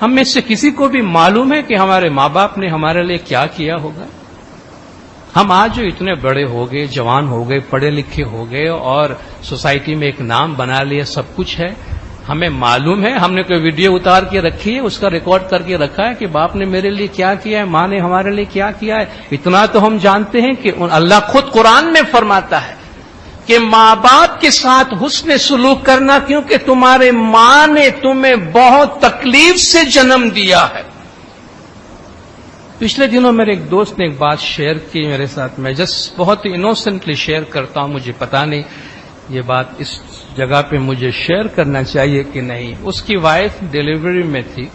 ہم میں سے کسی کو بھی معلوم ہے کہ ہمارے ماں باپ نے ہمارے لیے کیا کیا ہوگا؟ ہم آج جو اتنے بڑے ہو گئے، جوان ہو گئے، پڑھے لکھے ہو گئے اور سوسائٹی میں ایک نام بنا لیا، سب کچھ ہے، ہمیں معلوم ہے، ہم نے کوئی ویڈیو اتار کے رکھی ہے، اس کا ریکارڈ کر کے رکھا ہے کہ باپ نے میرے لیے کیا کیا ہے، ماں نے ہمارے لیے کیا کیا ہے؟ اتنا تو ہم جانتے ہیں کہ اللہ خود قرآن میں فرماتا ہے کہ ماں باپ کے ساتھ حسن سلوک کرنا، کیونکہ تمہارے ماں نے تمہیں بہت تکلیف سے جنم دیا ہے۔ پچھلے دنوں میرے ایک دوست نے ایک بات شیئر کی میرے ساتھ، میں جسٹ بہت انوسنٹلی شیئر کرتا ہوں، مجھے پتا نہیں یہ بات اس جگہ پہ مجھے شیئر کرنا چاہیے کہ نہیں۔ اس کی وائف ڈیلیوری میں تھی،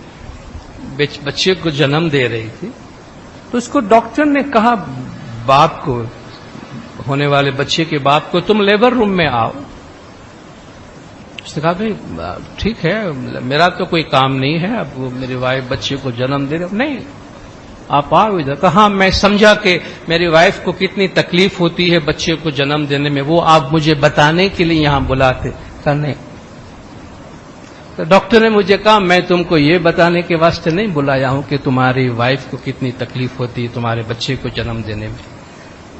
بچے کو جنم دے رہی تھی، تو اس کو ڈاکٹر نے کہا، باپ کو، ہونے والے بچے کے باپ کو، تم لیبر روم میں آؤ۔ اس نے کہا بھائی ٹھیک ہے، میرا تو کوئی کام نہیں ہے، اب میری وائف بچے کو جنم دے رہی، نہیں آپ آؤ ادھر۔ کہا میں سمجھا کہ میری وائف کو کتنی تکلیف ہوتی ہے بچے کو جنم دینے میں، وہ آپ مجھے بتانے کے لیے یہاں بلاتے۔ کہا نہیں۔ تو ڈاکٹر نے مجھے کہا میں تم کو یہ بتانے کے واسطے نہیں بلایا ہوں کہ تمہاری وائف کو کتنی تکلیف ہوتی ہے تمہارے بچے کو جنم دینے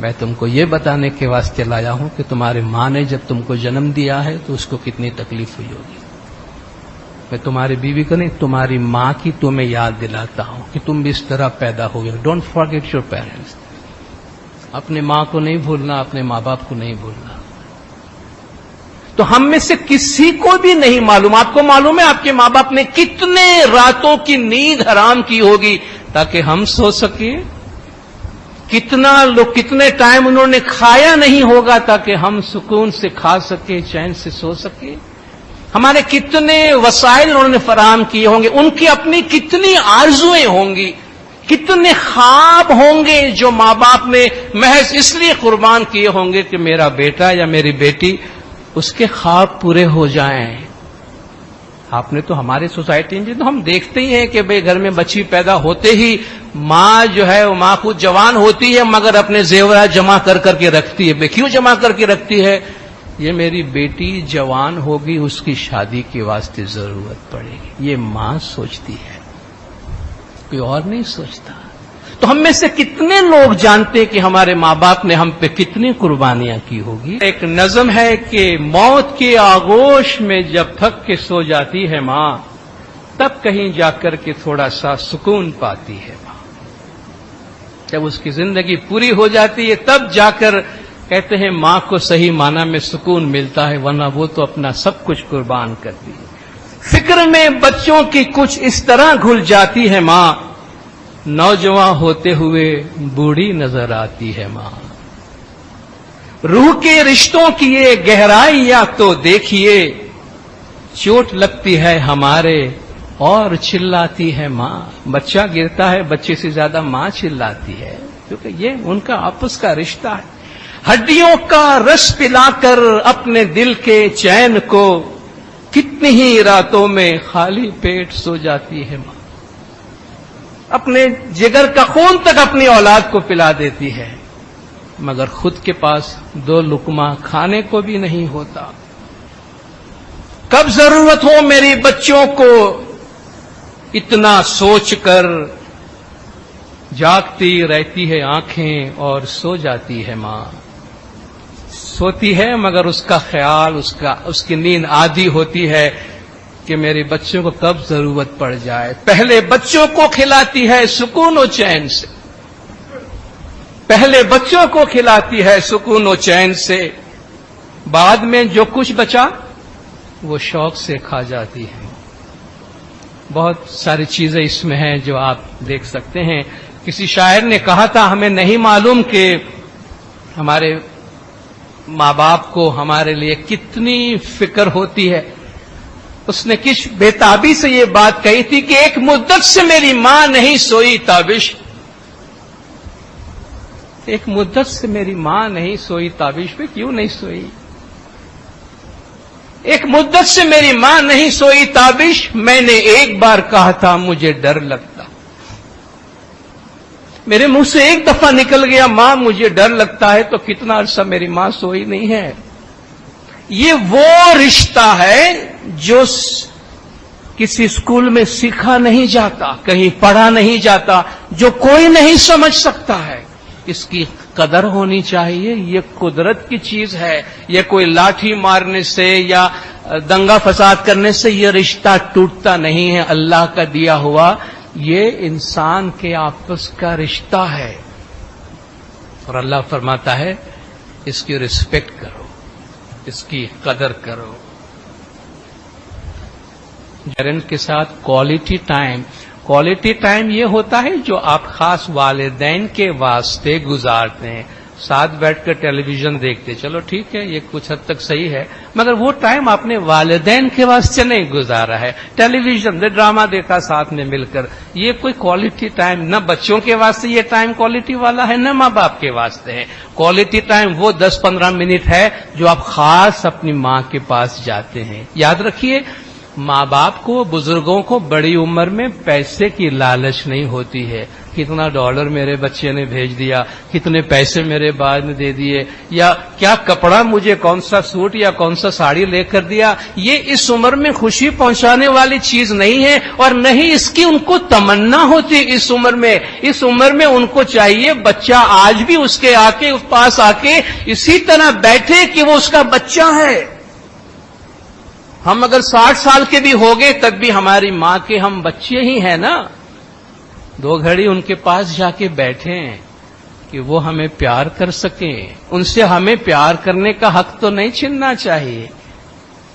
میں تم کو یہ بتانے کے واسطے لایا ہوں کہ تمہاری ماں نے جب تم کو جنم دیا ہے تو اس کو کتنی تکلیف ہوئی ہوگی۔ میں تمہاری بیوی کو نہیں، تمہاری ماں کی تمہیں یاد دلاتا ہوں کہ تم بھی اس طرح پیدا ہو گئے۔ Don't forget your parents. اپنے ماں کو نہیں بھولنا، اپنے ماں باپ کو نہیں بھولنا۔ تو ہم میں سے کسی کو بھی نہیں معلوم، آپ کو معلوم ہے آپ کے ماں باپ نے کتنے راتوں کی نیند حرام کی ہوگی تاکہ ہم سو سکیں؟ کتنے ٹائم انہوں نے کھایا نہیں ہوگا تاکہ ہم سکون سے کھا سکیں، چین سے سو سکیں؟ ہمارے کتنے وسائل انہوں نے فراہم کیے ہوں گے، ان کی اپنی کتنی آرزویں ہوں گی، کتنے خواب ہوں گے جو ماں باپ نے محض اس لیے قربان کیے ہوں گے کہ میرا بیٹا یا میری بیٹی اس کے خواب پورے ہو جائیں۔ آپ نے تو ہماری سوسائٹی میں تو ہم دیکھتے ہی ہیں کہ بھئی گھر میں بچی پیدا ہوتے ہی ماں جو ہے وہ ماں خود جوان ہوتی ہے مگر اپنے زیورات جمع کر کے رکھتی ہے۔ کیوں جمع کر کے رکھتی ہے؟ یہ میری بیٹی جوان ہوگی، اس کی شادی کے واسطے ضرورت پڑے گی۔ یہ ماں سوچتی ہے، کوئی اور نہیں سوچتا۔ تو ہم میں سے کتنے لوگ جانتے ہیں کہ ہمارے ماں باپ نے ہم پہ کتنی قربانیاں کی ہوگی؟ ایک نظم ہے کہ موت کے آغوش میں جب تھک کے سو جاتی ہے ماں، تب کہیں جا کر کے تھوڑا سا سکون پاتی ہے ماں۔ جب اس کی زندگی پوری ہو جاتی ہے تب جا کر کہتے ہیں ماں کو صحیح معنی میں سکون ملتا ہے، ورنہ وہ تو اپنا سب کچھ قربان کرتی ہے۔ فکر میں بچوں کی کچھ اس طرح گھل جاتی ہے ماں، نوجوان ہوتے ہوئے بوڑھی نظر آتی ہے ماں۔ روح کے رشتوں کی یہ گہرائی یا تو دیکھیے، چوٹ لگتی ہے ہمارے اور چلاتی ہے ماں۔ بچہ گرتا ہے، بچے سے زیادہ ماں چلاتی ہے، کیونکہ یہ ان کا آپس کا رشتہ ہے۔ ہڈیوں کا رس پلا کر اپنے دل کے چین کو کتنی ہی راتوں میں خالی پیٹ سو جاتی ہے ماں۔ اپنے جگر کا خون تک اپنی اولاد کو پلا دیتی ہے، مگر خود کے پاس 2 لقمہ کھانے کو بھی نہیں ہوتا۔ کب ضرورت ہو میری بچوں کو اتنا سوچ کر جاگتی رہتی ہے آنکھیں اور سو جاتی ہے ماں۔ سوتی ہے مگر اس کا خیال، اس کی نیند آدھی ہوتی ہے کہ میرے بچوں کو کب ضرورت پڑ جائے۔ پہلے بچوں کو کھلاتی ہے سکون و چین سے، پہلے بچوں کو کھلاتی ہے سکون و چین سے، بعد میں جو کچھ بچا وہ شوق سے کھا جاتی ہے۔ بہت ساری چیزیں اس میں ہیں جو آپ دیکھ سکتے ہیں۔ کسی شاعر نے کہا تھا ہمیں نہیں معلوم کہ ہمارے ماں باپ کو ہمارے لیے کتنی فکر ہوتی ہے۔ اس نے کس بےتابی سے یہ بات کہی تھی کہ ایک مدت سے میری ماں نہیں سوئی تابش، ایک مدت سے میری ماں نہیں سوئی تابش پہ کیوں نہیں سوئی؟ ایک مدت سے میری ماں نہیں سوئی تابش، میں نے ایک بار کہا تھا مجھے ڈر لگتا، میرے منہ سے ایک دفعہ نکل گیا ماں مجھے ڈر لگتا ہے، تو کتنا عرصہ میری ماں سوئی نہیں ہے۔ یہ وہ رشتہ ہے جو کسی اسکول میں سیکھا نہیں جاتا، کہیں پڑھا نہیں جاتا، جو کوئی نہیں سمجھ سکتا ہے، اس کی قدر ہونی چاہیے. یہ قدرت کی چیز ہے. یہ کوئی لاٹھی مارنے سے یا دنگا فساد کرنے سے یہ رشتہ ٹوٹتا نہیں ہے. اللہ کا دیا ہوا یہ انسان کے آپس کا رشتہ ہے. اور اللہ فرماتا ہے اس کی رسپیکٹ کرو، اس کی قدر کرو. پیرنٹ کے ساتھ کوالٹی ٹائم یہ ہوتا ہے جو آپ خاص والدین کے واسطے گزارتے ہیں. ساتھ بیٹھ کر ٹیلی ویژن دیکھتے، چلو ٹھیک ہے یہ کچھ حد تک صحیح ہے، مگر وہ ٹائم آپ نے والدین کے واسطے نہیں گزارا ہے. ٹیلی ویژن ڈرامہ دیکھا ساتھ میں مل کر، یہ کوئی کوالٹی ٹائم نہ بچوں کے واسطے یہ ٹائم کوالٹی والا ہے، نہ ماں باپ کے واسطے ہے. کوالٹی ٹائم وہ 10-15 منٹ ہے جو آپ خاص اپنی ماں کے پاس جاتے ہیں. یاد رکھیے، ماں باپ کو، بزرگوں کو بڑی عمر میں پیسے کی لالچ نہیں ہوتی ہے. کتنا ڈالر میرے بچے نے بھیج دیا، کتنے پیسے میرے باپ نے دے دیے، یا کیا کپڑا مجھے کون سا سوٹ یا کون سا ساڑی لے کر دیا، یہ اس عمر میں خوشی پہنچانے والی چیز نہیں ہے، اور نہیں اس کی ان کو تمنا ہوتی. اس عمر میں ان کو چاہیے بچہ آج بھی اس کے پاس آ کے اسی طرح بیٹھے کہ وہ اس کا بچہ ہے. ہم اگر 60 سال کے بھی ہو گئے تب بھی ہماری ماں کے ہم بچے ہی ہیں نا. 2 گھڑی ان کے پاس جا کے بیٹھیں کہ وہ ہمیں پیار کر سکیں. ان سے ہمیں پیار کرنے کا حق تو نہیں چھیننا چاہیے.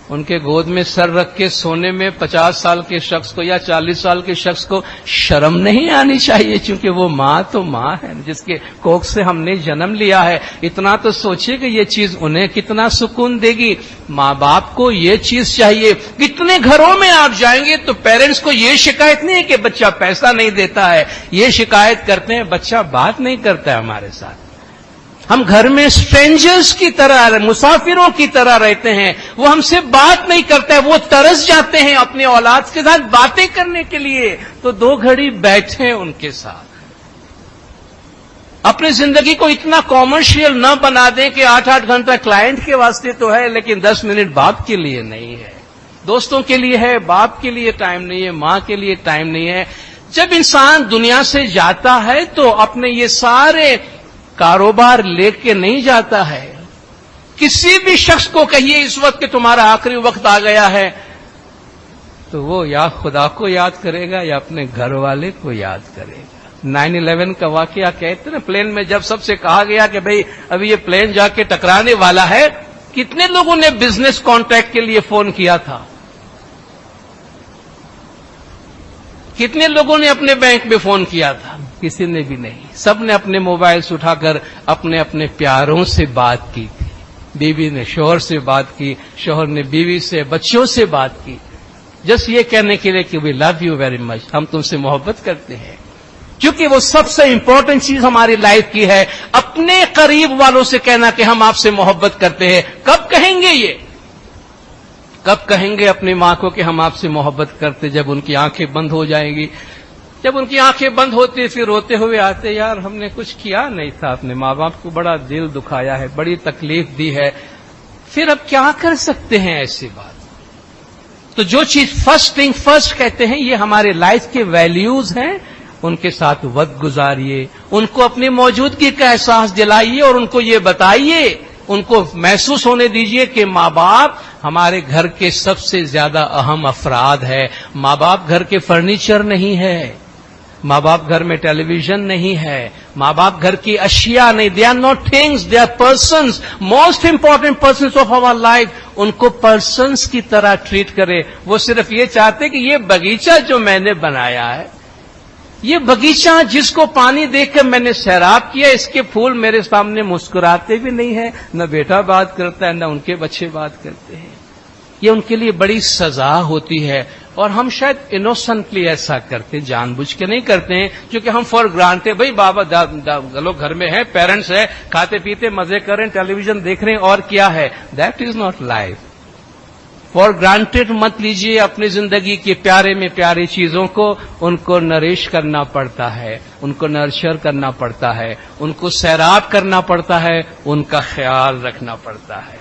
ان کے گود میں سر رکھ کے سونے میں 50 سال کے شخص کو یا 40 سال کے شخص کو شرم نہیں آنی چاہیے، چونکہ وہ ماں تو ماں ہے جس کے کوکھ سے ہم نے جنم لیا ہے. اتنا تو سوچے کہ یہ چیز انہیں کتنا سکون دے گی. ماں باپ کو یہ چیز چاہیے. کتنے گھروں میں آپ جائیں گے تو پیرنٹس کو یہ شکایت نہیں ہے کہ بچہ پیسہ نہیں دیتا ہے، یہ شکایت کرتے ہیں بچہ بات نہیں کرتا ہے ہمارے ساتھ. ہم گھر میں اسٹرینجرز کی طرح، مسافروں کی طرح رہتے ہیں، وہ ہم سے بات نہیں کرتا ہے. وہ ترس جاتے ہیں اپنے اولاد کے ساتھ باتیں کرنے کے لیے، تو 2 گھڑی بیٹھیں ان کے ساتھ. اپنی زندگی کو اتنا کامرشل نہ بنا دیں کہ 8-8 گھنٹہ کلائنٹ کے واسطے تو ہے لیکن 10 منٹ باپ کے لیے نہیں ہے، دوستوں کے لیے ہے، باپ کے لیے ٹائم نہیں ہے، ماں کے لیے ٹائم نہیں ہے. جب انسان دنیا سے جاتا ہے تو اپنے یہ سارے کاروبار لے کے نہیں جاتا ہے. کسی بھی شخص کو کہیے اس وقت کہ تمہارا آخری وقت آ گیا ہے، تو وہ یا خدا کو یاد کرے گا یا اپنے گھر والے کو یاد کرے گا. 9/11 کا واقعہ کہتے ہیں، پلین میں جب سب سے کہا گیا کہ بھئی ابھی یہ پلین جا کے ٹکرانے والا ہے، کتنے لوگوں نے بزنس کانٹیکٹ کے لیے فون کیا تھا؟ کتنے لوگوں نے اپنے بینک میں فون کیا تھا؟ کسی نے بھی نہیں. سب نے اپنے موبائلز اٹھا کر اپنے اپنے پیاروں سے بات کی تھی. بیوی نے شوہر سے بات کی، شوہر نے بیوی سے، بچوں سے بات کی، جس یہ کہنے کے لیے کہ وی لو یو ویری مچ، ہم تم سے محبت کرتے ہیں. کیونکہ وہ سب سے امپورٹنٹ چیز ہماری لائف کی ہے، اپنے قریب والوں سے کہنا کہ ہم آپ سے محبت کرتے ہیں. کب کہیں گے یہ؟ کب کہیں گے اپنی ماں کو کہ ہم آپ سے محبت کرتے؟ جب ان کی آنکھیں بند ہو جائیں گی. جب ان کی آنکھیں بند ہوتی پھر روتے ہوئے آتے، یار ہم نے کچھ کیا نہیں تھا، اپنے ماں باپ کو بڑا دل دکھایا ہے، بڑی تکلیف دی ہے. پھر اب کیا کر سکتے ہیں ایسی بات؟ تو جو چیز فرسٹ تھنگ فرسٹ کہتے ہیں، یہ ہمارے لائف کے ویلیوز ہیں. ان کے ساتھ وقت گزاریے، ان کو اپنی موجودگی کا احساس دلائیے اور ان کو یہ بتائیے، ان کو محسوس ہونے دیجئے کہ ماں باپ ہمارے گھر کے سب سے زیادہ اہم افراد ہے. ماں باپ گھر کے فرنیچر نہیں ہے، ماں باپ گھر میں ٹیلی ویژن نہیں ہے، ماں باپ گھر کی اشیاء نہیں. They are not things, they are persons, most important persons of our life. ان کو پرسنس کی طرح ٹریٹ کرے. وہ صرف یہ چاہتے کہ یہ باغیچہ جو میں نے بنایا ہے، یہ باغیچہ جس کو پانی دیکھ کر میں نے سیراب کیا، اس کے پھول میرے سامنے مسکراتے بھی نہیں ہیں، نہ بیٹا بات کرتا ہے نہ ان کے بچے بات کرتے ہیں. یہ ان کے لیے بڑی سزا ہوتی ہے. اور ہم شاید انوسنٹلی ایسا کرتے، جان بوجھ کے نہیں کرتے ہیں، کیونکہ ہم فار گرانٹے بھائی بابا لوگ گھر میں ہیں، پیرنٹس ہیں، کھاتے پیتے مزے کر رہے ہیں، ٹیلی ویژن دیکھ رہے ہیں، اور کیا ہے. That is not life. For granted مت لیجیے اپنی زندگی کی پیارے میں پیاری چیزوں کو. ان کو نریش کرنا پڑتا ہے، ان کو نرچر کرنا پڑتا ہے، ان کو سیراب کرنا پڑتا ہے، ان کا خیال رکھنا پڑتا ہے.